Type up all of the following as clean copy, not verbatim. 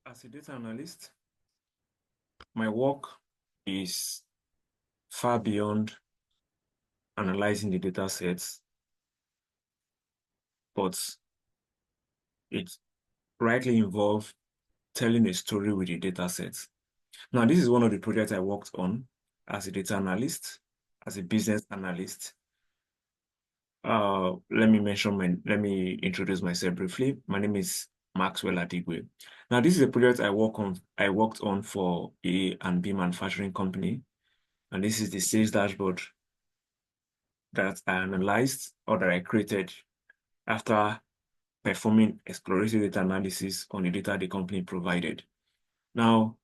As a data analyst, my work is far beyond analyzing the data sets, but it rightly involves telling a story with the data sets. Now, this is one of the projects I worked on as a data analyst, as a business analyst. Let me introduce myself briefly. My name is Maxwell Adigwe. Now, this is a project I worked on for A&B manufacturing company. And this is the sales dashboard that I analyzed or that I created after performing exploratory data analysis on the data the company provided. Now,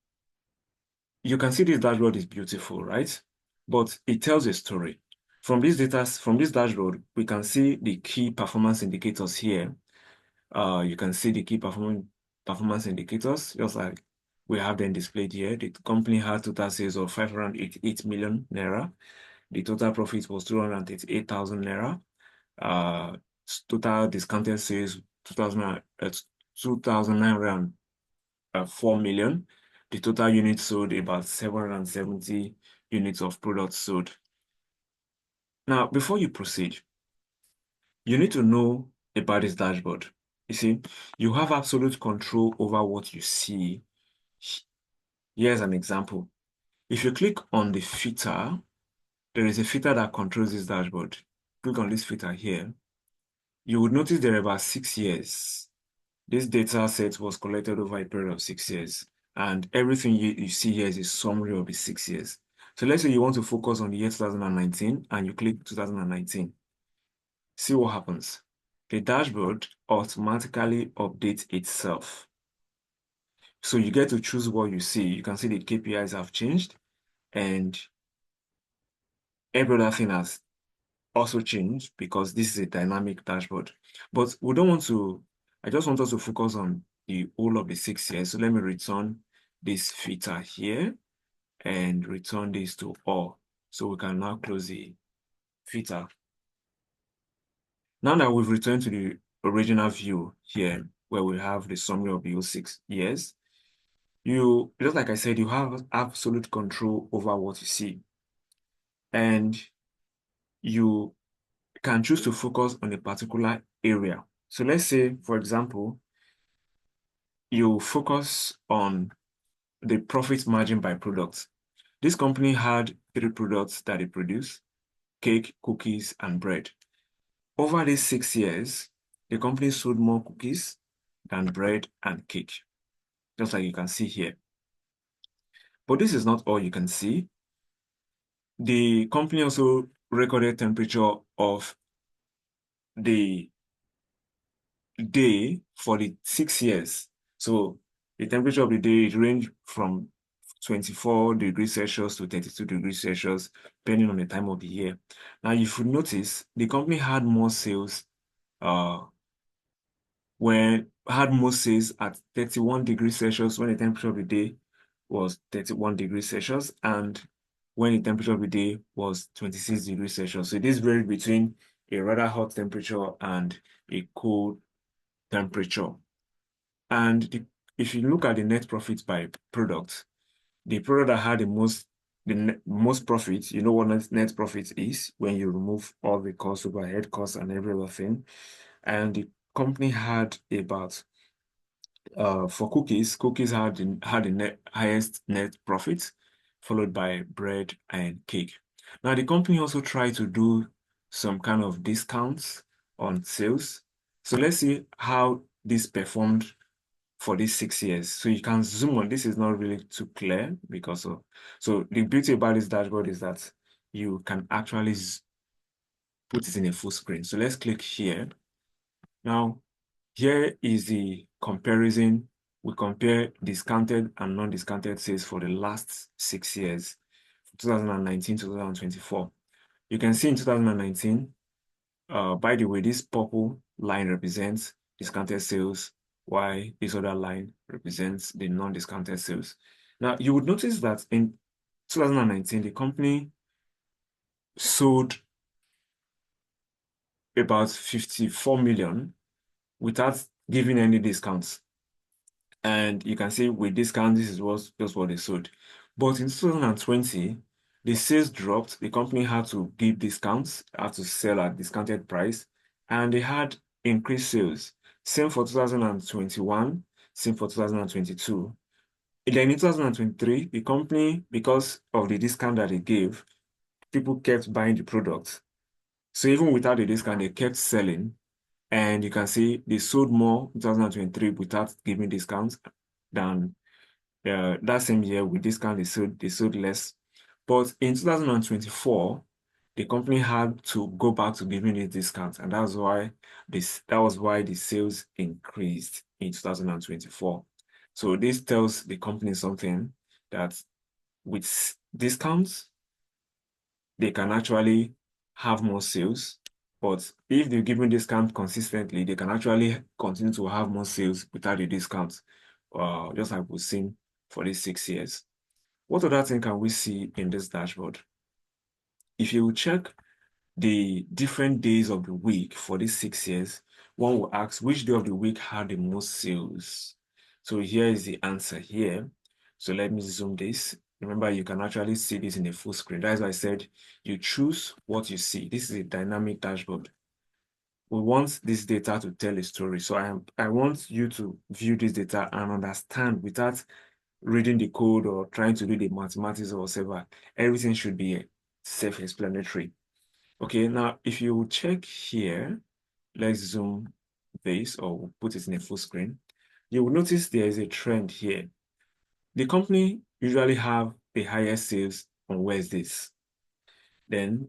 you can see this dashboard is beautiful, right? But it tells a story. From this dashboard, we can see the key performance indicators here. You can see the key performance indicators, just like we have them displayed here. The company had total sales of 588 million naira. The total profit was 238,000 naira. Total discounted sales 2,904 million. The total units sold about 770 units of products sold. Now, before you proceed, you need to know about this dashboard. You see, you have absolute control over what you see. Here's an example. If you click on the filter, there is a filter that controls this dashboard. Click on this filter here. You would notice there are about 6 years. This data set was collected over a period of 6 years. And everything you see here is a summary of the 6 years. So let's say you want to focus on the year 2019 and you click 2019. See what happens. The dashboard automatically updates itself. So you get to choose what you see. You can see the KPIs have changed and every other thing has also changed because this is a dynamic dashboard. But we don't want to, I just want us to focus on the whole of the 6 years. So let me return this filter here and return this to all. So we can now close the filter. Now that we've returned to the original view here, where we have the summary of the 6 years, just like I said, you have absolute control over what you see. And you can choose to focus on a particular area. So let's say, for example, you focus on the profit margin by product. This company had 3 products that it produced: cake, cookies, and bread. Over these 6 years, the company sold more cookies than bread and cake, just like you can see here. But this is not all you can see. The company also recorded temperature of the day for the 6 years. So the temperature of the day ranged from 24 degrees Celsius to 32 degrees Celsius, depending on the time of the year. Now, if you notice, the company had more sales at 31 degrees Celsius when the temperature of the day was 31 degrees Celsius, and when the temperature of the day was 26 degrees Celsius. So this varied between a rather hot temperature and a cold temperature. And if you look at the net profit by product, the product that had the most profit, you know what net profit is when you remove all the costs, overhead costs, and every other thing. And the company had about for cookies had the highest net profit, followed by bread and cake. Now the company also tried to do some kind of discounts on sales. So let's see how this performed for these 6 years. So you can zoom on. This is not really too clear because of, so the beauty about this dashboard is that you can actually put it in a full screen. So let's click here. Now, here is the comparison. We compare discounted and non-discounted sales for the last 6 years, 2019 to 2024. You can see in 2019, by the way, this purple line represents discounted sales, while this other line represents the non-discounted sales. Now, you would notice that in 2019, the company sold about 54 million without giving any discounts. And you can see with discount, this is just what they sold. But in 2020, the sales dropped. The company had to give discounts, had to sell at discounted price, and they had increased sales. Same for 2021, same for 2022. And then in 2023, the company, because of the discount that they gave, people kept buying the product. So even without the discount, they kept selling. And you can see they sold more in 2023 without giving discounts than that same year with discount they sold less. But in 2024, the company had to go back to giving these discounts, and that was why the sales increased in 2024. So this tells the company something that with discounts, they can actually have more sales. But if they're giving discount consistently, they can actually continue to have more sales without the discounts, just like we've seen for these 6 years. What other thing can we see in this dashboard? If you check the different days of the week for these 6 years, one will ask which day of the week had the most sales. So here is the answer here. So let me zoom this. Remember, you can actually see this in a full screen. That's why I said you choose what you see. This is a dynamic dashboard. We want this data to tell a story. So I want you to view this data and understand without reading the code or trying to do the mathematics or whatever. Everything should be self-explanatory. Okay, now if you check here, let's zoom this or we'll put it in a full screen. You will notice there is a trend here. The company usually have the highest sales on Wednesdays. Then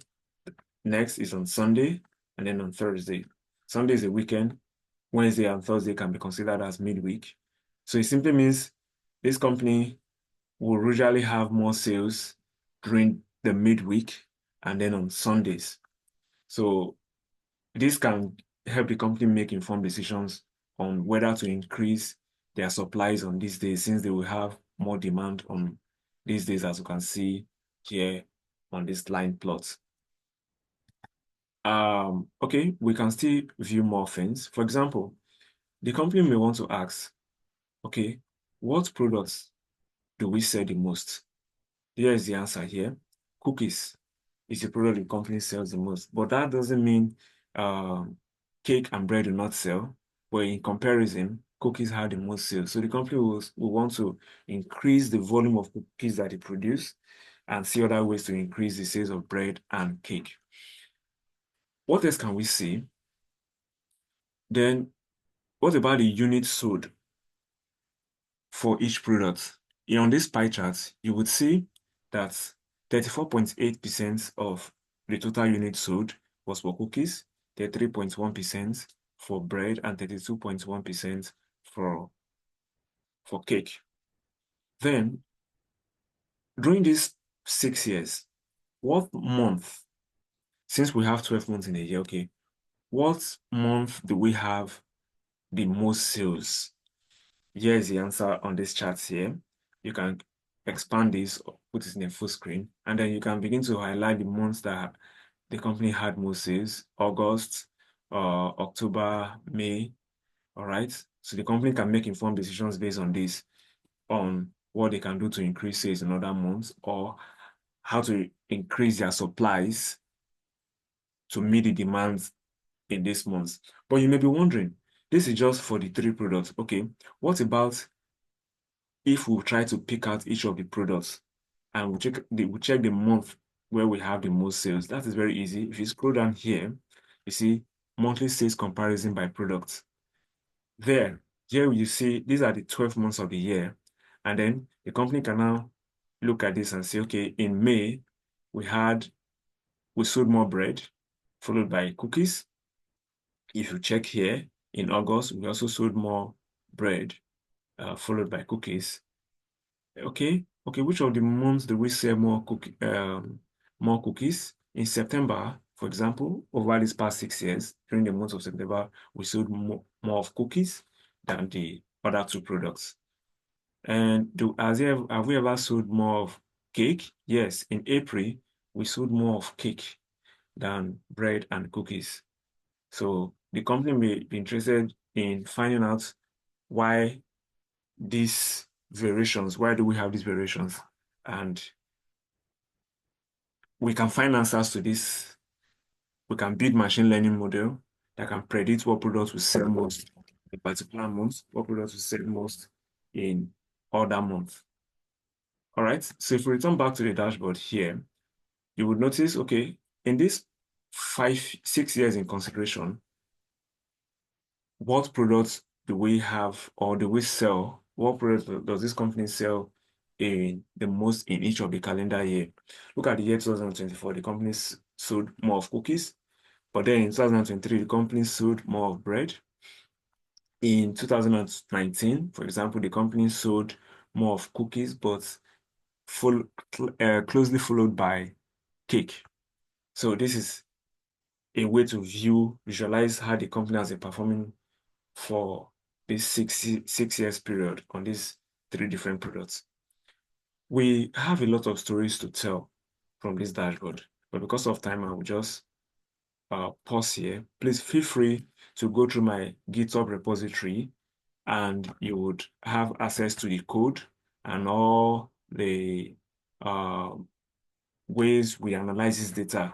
next is on Sunday and then on Thursday. Sunday is a weekend. Wednesday and Thursday can be considered as midweek. So it simply means this company will usually have more sales during the midweek and then on Sundays. So this can help the company make informed decisions on whether to increase their supplies on these days, since they will have more demand on these days, as you can see here on this line plot. Okay, we can still view more things. For example, the company may want to ask, okay, what products do we sell the most? Here is the answer here. Cookies is the product the company sells the most. But that doesn't mean cake and bread do not sell. But in comparison, cookies have the most sales. So the company will want to increase the volume of cookies that it produce and see other ways to increase the sales of bread and cake. What else can we see? Then what about the units sold for each product? On this pie chart, you would see that 34.8% of the total units sold was for cookies, 33.1% for bread, and 32.1% for cake. Then, during these 6 years, what month, since we have 12 months in a year, okay, what month do we have the most sales? Here is the answer on this chart here. You can expand this, put it in a full screen, and then you can begin to highlight the months that the company had most sales: August, October, May. All right. So the company can make informed decisions based on this, on what they can do to increase sales in other months or how to increase their supplies to meet the demands in this month. But you may be wondering, this is just for the 3 products. Okay, what about if we try to pick out each of the products and we check the month where we have the most sales? That is very easy. If you scroll down here, you see monthly sales comparison by products. Here you see these are the 12 months of the year. And then the company can now look at this and say, okay, in May, we sold more bread, followed by cookies. If you check here, in August, we also sold more bread, followed by cookies. Okay, which of the months do we sell more cookies? In September, for example, over these past 6 years, during the month of September, we sold more of cookies than the other 2 products. And have we ever sold more of cake? Yes, in April, we sold more of cake than bread and cookies. So the company may be interested in finding out why these variations. Why do we have these variations? And we can find answers to this. We can build machine learning model that can predict what products will sell most in particular months, what products will sell most in other months. All right. So if we return back to the dashboard here, you would notice, okay, in this 6 years in consideration, what products do we have or do we sell? What products does this company sell in the most in each of the calendar year? Look at the year 2024, the companies sold more of cookies, but then in 2023, the company sold more of bread. In 2019, for example, the company sold more of cookies, but closely followed by cake. So this is a way to visualize how the company has been performing for this six years period on these three different products. We have a lot of stories to tell from this dashboard, but because of time, I will just pause here. Please feel free to go through my GitHub repository and you would have access to the code and all the ways we analyze this data.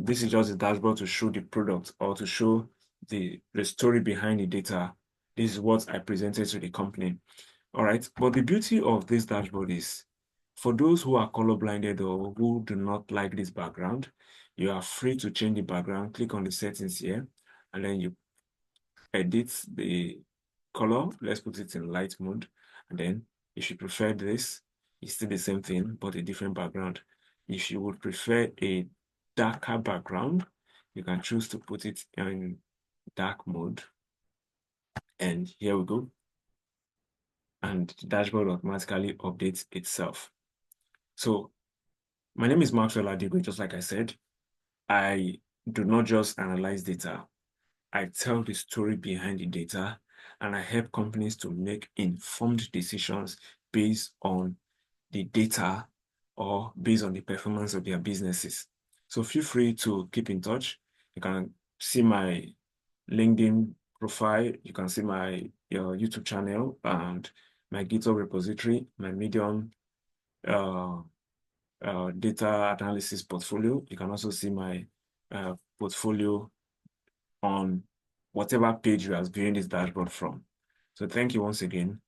This is just a dashboard to show the product or to show the story behind the data. This is what I presented to the company. All right. But the beauty of this dashboard is for those who are colorblinded or who do not like this background, you are free to change the background. Click on the settings here, and then you edit the color. Let's put it in light mode. And then if you prefer this, it's still the same thing, but a different background. If you would prefer a darker background, you can choose to put it in dark mode. And here we go. And the dashboard automatically updates itself. So my name is Maxwell Adigwe, just like I said. I do not just analyze data. I tell the story behind the data and I help companies to make informed decisions based on the data or based on the performance of their businesses. So feel free to keep in touch. You can see my LinkedIn profile. You can see my YouTube channel and my GitHub repository, my Medium data analysis portfolio. You can also see my portfolio on whatever page you are viewing this dashboard from. So thank you once again.